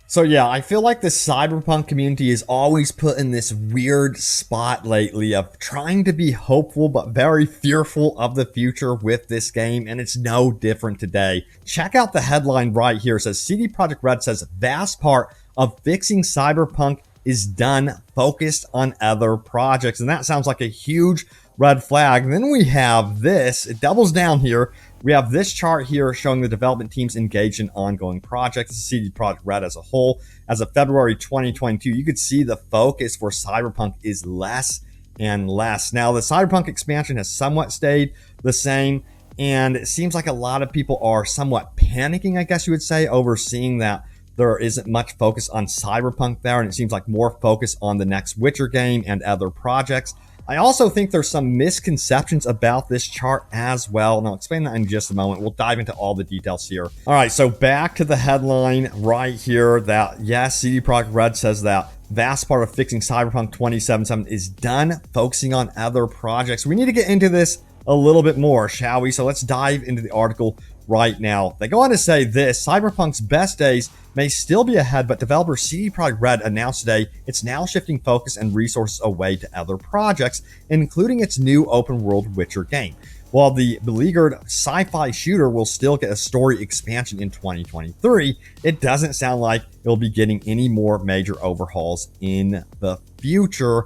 So yeah, I feel like the Cyberpunk community is always put in this weird spot lately of trying to be hopeful but very fearful of the future with this game, and it's no different today. Check out the headline right here. It says CD Projekt RED says vast part of fixing Cyberpunk is done, focused on other projects. And that sounds like a huge red flag. And then we have this, it doubles down here. We have this chart here showing the development teams engaged in ongoing projects. This is CD Projekt RED as a whole. As of February 2022, you could see the focus for Cyberpunk is less and less. Now, the Cyberpunk expansion has somewhat stayed the same, and it seems like a lot of people are somewhat panicking, I guess you would say, over seeing that there isn't much focus on Cyberpunk there, and it seems like more focus on the next Witcher game and other projects. I also think there's some misconceptions about this chart as well, and I'll explain that in just a moment. We'll dive into all the details here. All right, so back to the headline right here that, yes, CD Projekt RED says that vast part of fixing Cyberpunk 2077 is done, focusing on other projects. We need to get into this a little bit more, shall we? So let's dive into the article right now. They go on to say this: Cyberpunk's best days may still be ahead, but developer CD Projekt RED announced today it's now shifting focus and resources away to other projects, including its new open world Witcher game. While the beleaguered sci-fi shooter will still get a story expansion in 2023, it doesn't sound like it'll be getting any more major overhauls in the future.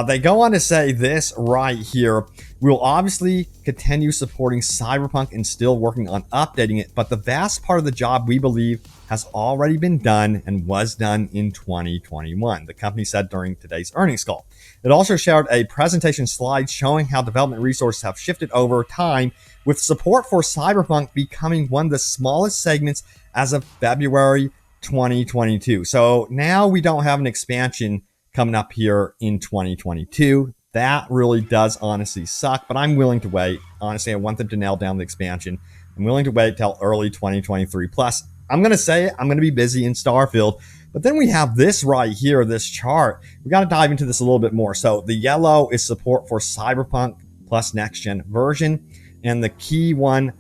They go on to say this right here: we'll obviously continue supporting Cyberpunk and still working on updating it, but the vast part of the job we believe has already been done and was done in 2021, the company said during today's earnings call. It also shared a presentation slide showing how development resources have shifted over time, with support for Cyberpunk becoming one of the smallest segments as of February 2022. So now we don't have an expansion coming up here in 2022. That really does honestly suck, but I'm willing to wait. Honestly, I want them to nail down the expansion. I'm willing to wait till early 2023. Plus, I'm going to say it, I'm going to be busy in Starfield. But then we have this right here, this chart. We got to dive into this a little bit more. So the yellow is support for Cyberpunk plus next gen version. And the key one,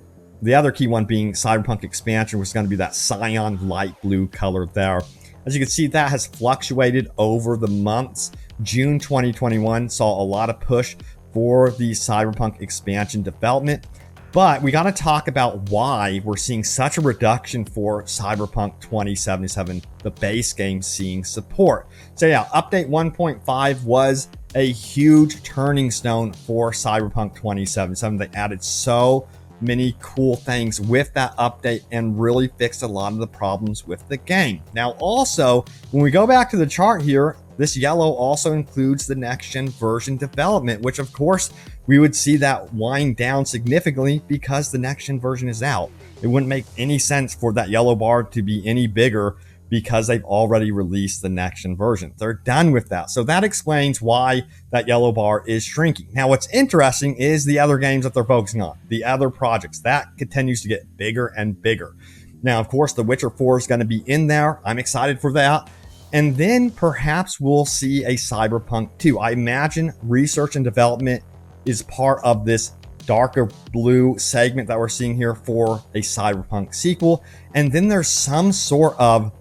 the other key one being Cyberpunk expansion, which is going to be that cyan light blue color there. As you can see, that has fluctuated over the months. June 2021 saw a lot of push for the Cyberpunk expansion development. But we got to talk about why we're seeing such a reduction for Cyberpunk 2077, the base game seeing support. So yeah, update 1.5 was a huge turning stone for Cyberpunk 2077. They added so many cool things with that update and really fixed a lot of the problems with the game. Now also, when we go back to the chart here, this yellow also includes the next gen version development, which of course we would see that wind down significantly because the next gen version is out. It wouldn't make any sense for that yellow bar to be any bigger because they've already released the next gen version. They're done with that. So that explains why that yellow bar is shrinking. Now, what's interesting is the other games that they're focusing on, the other projects, that continues to get bigger and bigger. Now, of course, The Witcher 4 is going to be in there. I'm excited for that. And then perhaps we'll see a Cyberpunk 2. I imagine research and development is part of this darker blue segment that we're seeing here for a Cyberpunk sequel. And then there's some sort of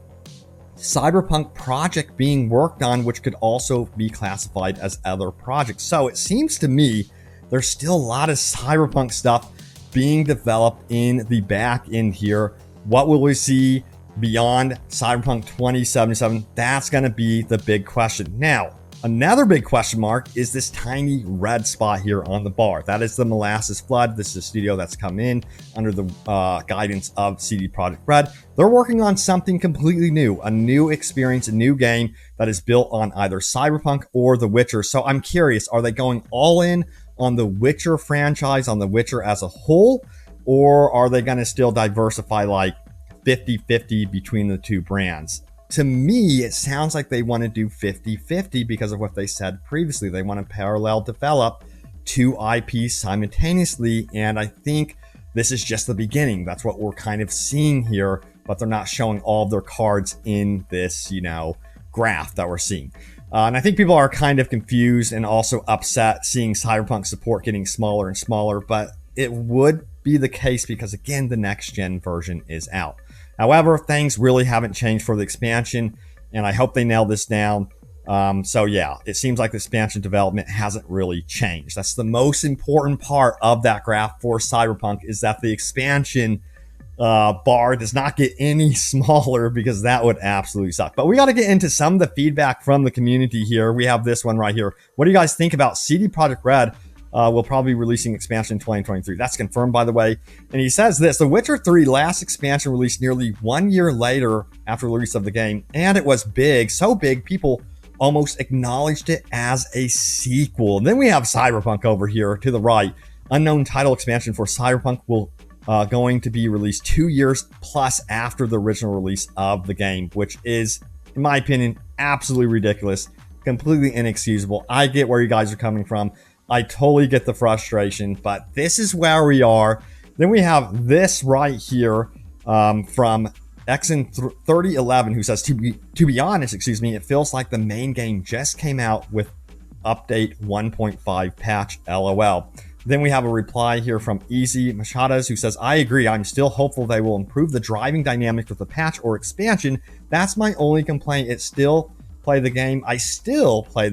Cyberpunk project being worked on, which could also be classified as other projects. So it seems to me there's still a lot of Cyberpunk stuff being developed in the back end here. What will we see beyond Cyberpunk 2077? That's going to be the big question. Now, another big question mark is this tiny red spot here on the bar. That is the Molasses Flood. This is a studio that's come in under the guidance of CD Projekt RED. They're working on something completely new, a new experience, a new game that is built on either Cyberpunk or The Witcher. So I'm curious, are they going all in on the Witcher franchise, on The Witcher as a whole, or are they going to still diversify like 50-50 between the two brands? To me, it sounds like they want to do 50-50 because of what they said previously. They want to parallel develop two IPs simultaneously, and I think this is just the beginning. That's what we're kind of seeing here, but they're not showing all of their cards in this, graph that we're seeing. And I think people are kind of confused and also upset seeing Cyberpunk support getting smaller and smaller, but it would be the case because, again, the next gen version is out. However, things really haven't changed for the expansion, and I hope they nail this down. So yeah, it seems like the expansion development hasn't really changed. That's the most important part of that graph for Cyberpunk, is that the expansion bar does not get any smaller, because that would absolutely suck. But we got to get into some of the feedback from the community here. We have this one right here. What do you guys think about CD Projekt RED? Will probably be releasing expansion in 2023. That's confirmed, by the way. And he says this: The Witcher 3 last expansion released nearly 1 year later after the release of the game, and it was big, so big people almost acknowledged it as a sequel. And then we have Cyberpunk over here to the right. Unknown title expansion for Cyberpunk will going to be released 2 years plus after the original release of the game, which is, in my opinion, absolutely ridiculous, completely inexcusable. I get where you guys are coming from. I totally get the frustration, but this is where we are. Then we have this right here from Exon3011, who says, to be honest, it feels like the main game just came out with update 1.5 patch, LOL. Then we have a reply here from Easy Machadas, who says, I agree. I'm still hopeful they will improve the driving dynamics with the patch or expansion. That's my only complaint. I still play the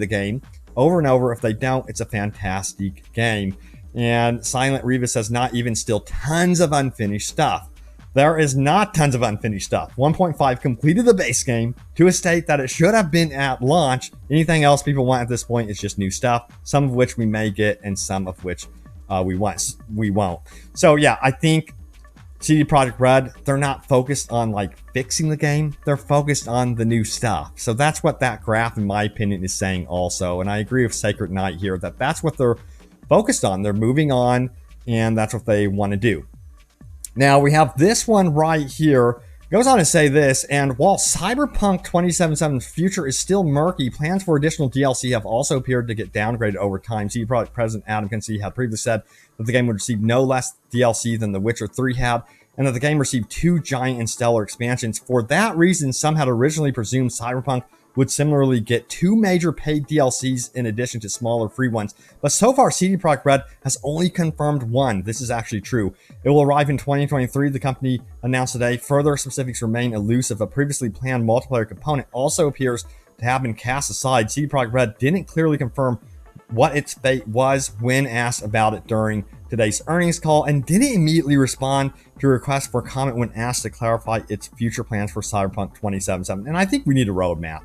game over and over. If they don't, it's a fantastic game. And Silent Reva says, not even still tons of unfinished stuff. There is not tons of unfinished stuff. 1.5 completed the base game to a state that it should have been at launch. Anything else people want at this point is just new stuff, some of which we may get and some of which we won't. So yeah, I think CD Projekt RED, they're not focused on like fixing the game. They're focused on the new stuff. So that's what that graph, in my opinion, is saying also. And I agree with Sacred Knight here that that's what they're focused on. They're moving on, and that's what they want to do. Now we have this one right here. Goes on to say this: and while Cyberpunk 2077's future is still murky, plans for additional DLC have also appeared to get downgraded over time. CD Projekt President Adam Kinsey had previously said that the game would receive no less DLC than The Witcher 3 had, and that the game received 2 giant and stellar expansions. For that reason, some had originally presumed Cyberpunk would similarly get 2 major paid DLCs in addition to smaller free ones. But so far, CD Projekt RED has only confirmed 1. This is actually true. It will arrive in 2023, the company announced today. Further specifics remain elusive. A previously planned multiplayer component also appears to have been cast aside. CD Projekt RED didn't clearly confirm what its fate was when asked about it during today's earnings call, and didn't immediately respond to a request for comment when asked to clarify its future plans for Cyberpunk 2077. And I think we need a roadmap.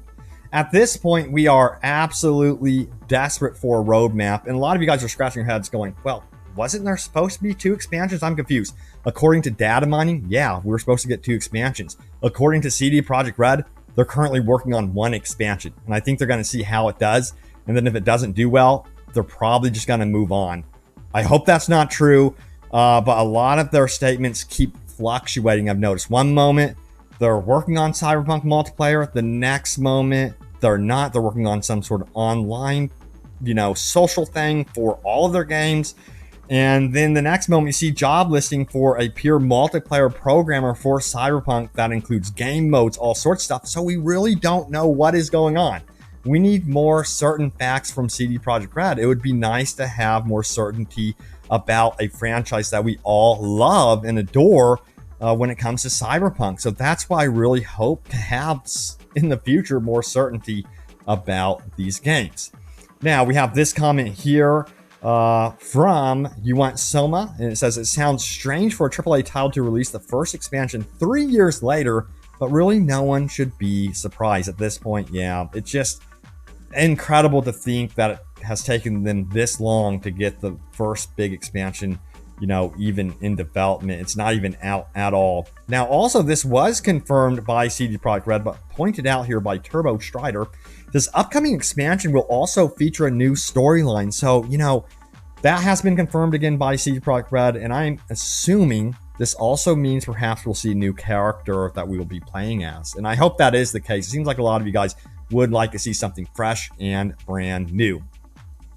At this point, we are absolutely desperate for a roadmap. And a lot of you guys are scratching your heads going, well, wasn't there supposed to be 2 expansions? I'm confused. According to data mining, yeah, we're supposed to get 2 expansions. According to CD Projekt RED, they're currently working on 1 expansion. And I think they're going to see how it does. And then if it doesn't do well, they're probably just going to move on. I hope that's not true. But a lot of their statements keep fluctuating. I've noticed one moment they're working on Cyberpunk multiplayer. The next moment, they're not. They're working on some sort of online, social thing for all of their games. And then the next moment, you see job listing for a pure multiplayer programmer for Cyberpunk that includes game modes, all sorts of stuff. So we really don't know what is going on. We need more certain facts from CD Projekt RED. It would be nice to have more certainty about a franchise that we all love and adore when it comes to Cyberpunk. So that's why I really hope to have in the future more certainty about these games. Now we have this comment here from You Want Soma, and it says, it sounds strange for a AAA title to release the first expansion 3 years later, but really no one should be surprised at this point. Yeah, it's just incredible to think that it has taken them this long to get the first big expansion, even in development. It's not even out at all. Now, also, this was confirmed by CD Projekt RED, but pointed out here by Turbo Strider. This upcoming expansion will also feature a new storyline. So, that has been confirmed again by CD Projekt RED, and I'm assuming this also means perhaps we'll see a new character that we will be playing as. And I hope that is the case. It seems like a lot of you guys would like to see something fresh and brand new.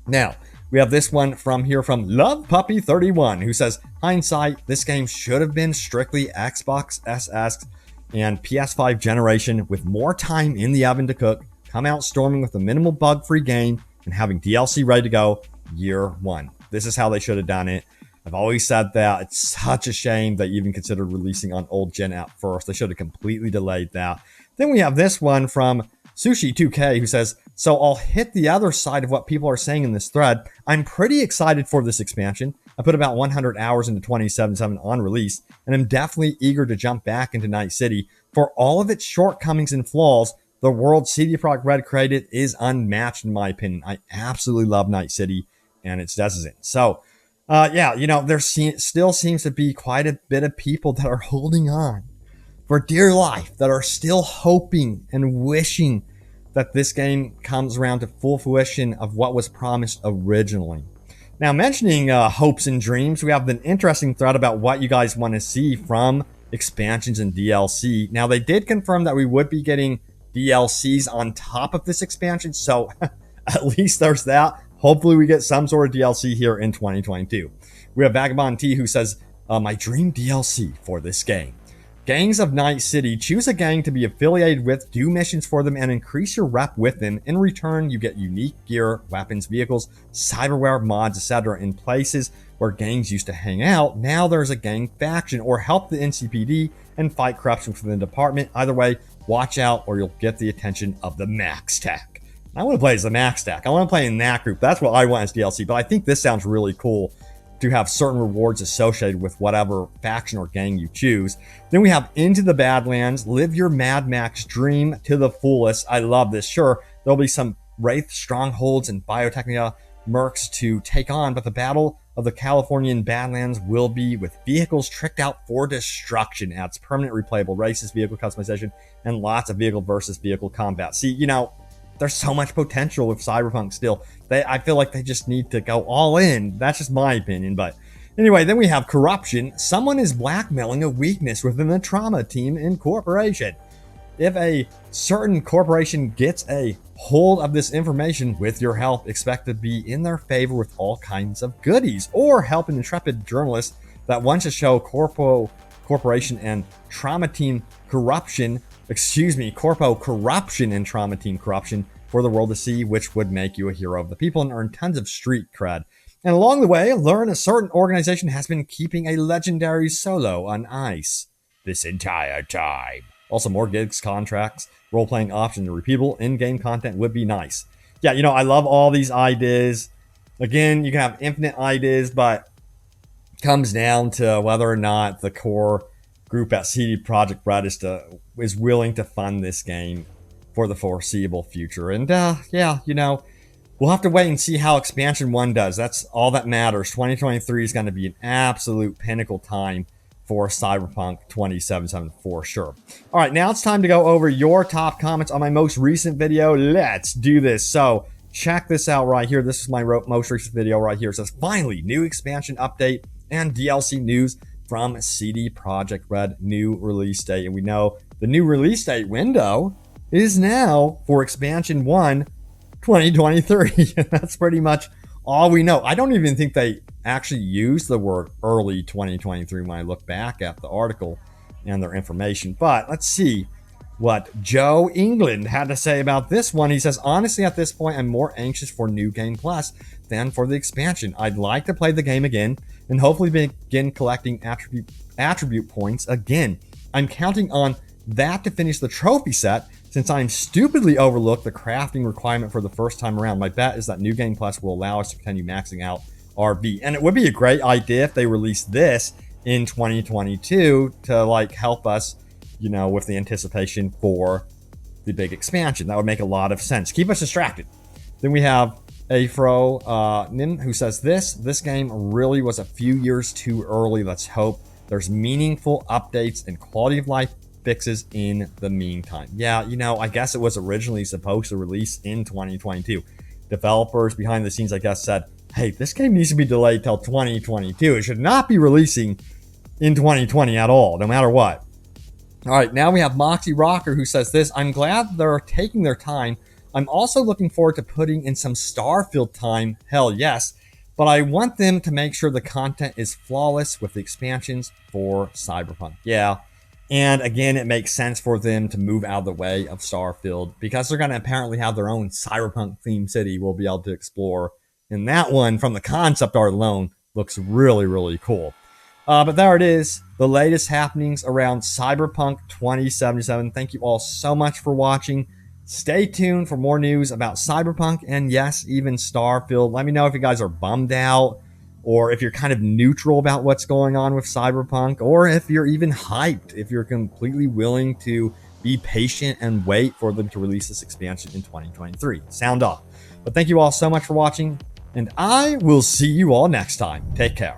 Now, we have this one from Love Puppy 31, who says, hindsight, this game should have been strictly Xbox SS and PS5 generation with more time in the oven to cook, come out storming with a minimal bug-free game, and having DLC ready to go year 1. This is how they should have done it. I've always said that. It's such a shame they even considered releasing on old gen at first. They should have completely delayed that. Then we have this one from Sushi2K who says, so I'll hit the other side of what people are saying in this thread. I'm pretty excited for this expansion. I put about 100 hours into 2077 on release, and I'm definitely eager to jump back into Night City. For all of its shortcomings and flaws, the world CD Projekt RED created is unmatched in my opinion. I absolutely love Night City and its denizens. So, yeah, there still seems to be quite a bit of people that are holding on for dear life, that are still hoping and wishing that this game comes around to full fruition of what was promised originally. Now, mentioning hopes and dreams, we have an interesting thread about what you guys want to see from expansions and DLC. Now, they did confirm that we would be getting DLCs on top of this expansion, so at least there's that. Hopefully, we get some sort of DLC here in 2022. We have Vagabond T who says, my dream DLC for this game. Gangs of Night City. Choose a gang to be affiliated with, do missions for them, and increase your rep with them. In return, you get unique gear, weapons, vehicles, cyberware, mods, etc. in places where gangs used to hang out. Now there's a gang faction, or help the NCPD and fight corruption within the department. Either way, watch out or you'll get the attention of the Max Tech. I want to play as the Max Tech. I want to play in that group. That's what I want as DLC, but I think this sounds really cool to have certain rewards associated with whatever faction or gang you choose. Then we have Into the Badlands. Live your Mad Max dream to the fullest. I love this. Sure, there'll be some Wraith strongholds and Biotechnica mercs to take on, but the battle of the Californian Badlands will be with vehicles tricked out for destruction. Adds permanent replayable races, vehicle customization, and lots of vehicle versus vehicle combat. See, there's so much potential with Cyberpunk still. I feel like they just need to go all in. That's just my opinion. But anyway, then we have corruption. Someone is blackmailing a weakness within the trauma team in corporation. If a certain corporation gets a hold of this information, with your help, expect to be in their favor with all kinds of goodies, or help an intrepid journalist that wants to show corporation and trauma team corruption Corpo corruption and trauma team corruption for the world to see, which would make you a hero of the people and earn tons of street cred. And along the way, learn a certain organization has been keeping a legendary solo on ice this entire time. Also, more gigs, contracts, role-playing options, and repeatable in-game content would be nice. Yeah, I love all these ideas. Again, you can have infinite ideas, but it comes down to whether or not the core group at CD Projekt RED is willing to fund this game for the foreseeable future. And yeah, we'll have to wait and see how Expansion 1 does. That's all that matters. 2023 is going to be an absolute pinnacle time for Cyberpunk 2077 for sure. All right, now it's time to go over your top comments on my most recent video. Let's do this. So check this out right here. This is my most recent video right here. It says, finally, new expansion update and DLC news from CD Projekt RED, new release date. And we know the new release date window is now for Expansion 1, 2023. That's pretty much all we know. I don't even think they actually used the word early 2023 when I look back at the article and their information. But let's see what Joe England had to say about this one. He says, honestly, at this point, I'm more anxious for New Game Plus than for the expansion. I'd like to play the game again and hopefully begin collecting attribute points again. I'm counting on that to finish the trophy set, since I'm stupidly overlooked the crafting requirement for the first time around. My bet is that New Game Plus will allow us to continue maxing out RV. And it would be a great idea if they released this in 2022 to help us, with the anticipation for the big expansion. That would make a lot of sense. Keep us distracted. Then we have Afro Nin, who says this game really was a few years too early. Let's hope there's meaningful updates and quality of life fixes in the meantime. Yeah, I guess it was originally supposed to release in 2022. Developers behind the scenes, I guess, said, hey, this game needs to be delayed till 2022. It should not be releasing in 2020 at all, no matter what. All right, now we have Moxie Rocker, who says this, I'm glad they're taking their time. I'm also looking forward to putting in some Starfield time, hell yes, but I want them to make sure the content is flawless with the expansions for Cyberpunk. Yeah, and again, it makes sense for them to move out of the way of Starfield because they're going to apparently have their own Cyberpunk themed city we'll be able to explore. And that one, from the concept art alone, Looks really, really cool. But there it is, the latest happenings around Cyberpunk 2077. Thank you all so much for watching. Stay tuned for more news about Cyberpunk and, yes, even Starfield. Let me know if you guys are bummed out, or if you're kind of neutral about what's going on with Cyberpunk, or if you're even hyped, if you're completely willing to be patient and wait for them to release this expansion in 2023. Sound off. But thank you all so much for watching, and I will see you all next time. Take care.